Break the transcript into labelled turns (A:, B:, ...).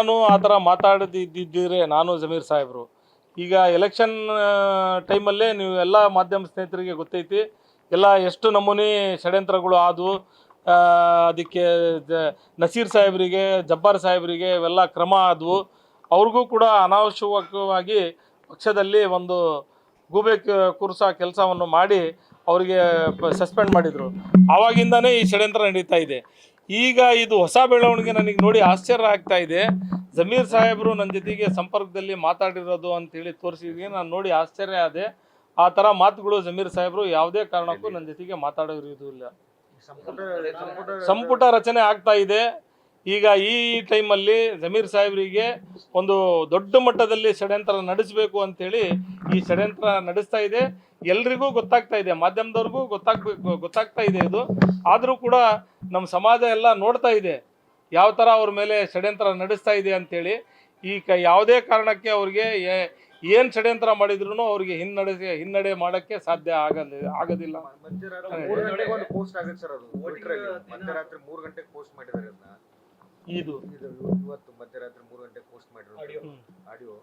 A: ನಾನು ಆ ಥರ ಮಾತಾಡದಿದ್ದಿದ್ರೆ ನಾನು ಜಮೀರ್ ಸಾಹೇಬರು ಈಗ ಎಲೆಕ್ಷನ್ ಟೈಮಲ್ಲೇ ನೀವು ಎಲ್ಲ ಮಾಧ್ಯಮ ಸ್ನೇಹಿತರಿಗೆ ಗೊತ್ತೈತಿ ಎಲ್ಲ ಎಷ್ಟು ನಮೂನಿ ಷಡ್ಯಂತ್ರಗಳು ಆದವು. ಅದಕ್ಕೆ ನಸೀರ್ ಸಾಹೇಬರಿಗೆ ಜಬ್ಬಾರ್ ಸಾಹೇಬರಿಗೆ ಇವೆಲ್ಲ ಕ್ರಮ ಆದವು. ಅವ್ರಿಗೂ ಕೂಡ ಅನಾವಶ್ಯಕವಾಗಿ ಪಕ್ಷದಲ್ಲಿ ಒಂದು ಗೂಬೆ ಕೂರಿಸೋ ಕೆಲಸವನ್ನು ಮಾಡಿ ಅವರಿಗೆ ಸಸ್ಪೆಂಡ್ ಮಾಡಿದರು. ಆವಾಗಿಂದನೇ ಈ ಷಡ್ಯಂತ್ರ ನಡೀತಾ ಇದೆ. ಈಗ ಇದು ಹೊಸ ಬೆಳವಣಿಗೆ ನನಗೆ ನೋಡಿ ಆಶ್ಚರ್ಯ ಆಗ್ತಾ ಇದೆ. ಜಮೀರ್ ಸಾಹೇಬರು ನನ್ನ ಜೊತೆಗೆ ಸಂಪರ್ಕದಲ್ಲಿ ಮಾತಾಡಿರೋದು ಅಂತೇಳಿ ತೋರಿಸಿದ್ರೆ ನಾನು ನೋಡಿ ಆಶ್ಚರ್ಯ ಆದೆ. ಆ ಥರ ಮಾತುಗಳು ಜಮೀರ್ ಸಾಹೇಬರು ಯಾವುದೇ ಕಾರಣಕ್ಕೂ ನನ್ನ ಜೊತೆಗೆ ಮಾತಾಡೋದು ಇಲ್ಲ. ಸಂಪುಟ ರಚನೆ ಆಗ್ತಾ ಇದೆ. ಈಗ ಈ ಟೈಮಲ್ಲಿ ಜಮೀರ್ ಸಾಹೇಬರಿಗೆ ಒಂದು ದೊಡ್ಡ ಮಟ್ಟದಲ್ಲಿ ಷಡ್ಯಂತ್ರ ನಡೆಸಬೇಕು ಅಂತೇಳಿ ಈ ಷಡ್ಯಂತ್ರ ನಡೆಸ್ತಾ ಇದೆ. ಎಲ್ರಿಗೂ ಗೊತ್ತಾಗ್ತಾ ಇದೆ, ಮಾಧ್ಯಮದವ್ರಿಗೂ ಗೊತ್ತಾಗ್ತಾ ಇದೆ ಇದು. ಆದರೂ ಕೂಡ ನಮ್ಮ ಸಮಾಜ ಎಲ್ಲ ನೋಡ್ತಾ ಇದೆ ಯಾವ ಥರ ಅವ್ರ ಮೇಲೆ ಷಡ್ಯಂತ್ರ ನಡೆಸ್ತಾ ಇದೆ ಅಂತೇಳಿ. ಯಾವುದೇ ಕಾರಣಕ್ಕೆ ಅವ್ರಿಗೆ ಏನು ಷಡ್ಯಂತ್ರ ಮಾಡಿದ್ರು ಅವ್ರಿಗೆ ಹಿನ್ನಡೆ ಮಾಡೋಕ್ಕೆ ಸಾಧ್ಯ ಆಗೋದಿಲ್ಲ. ಇದು
B: ಇವತ್ತು ಮಧ್ಯರಾತ್ರಿ 3 ಗಂಟೆಗೆ ಪೋಸ್ಟ್ ಮಾಡಿರೋ ಆಡಿಯೋ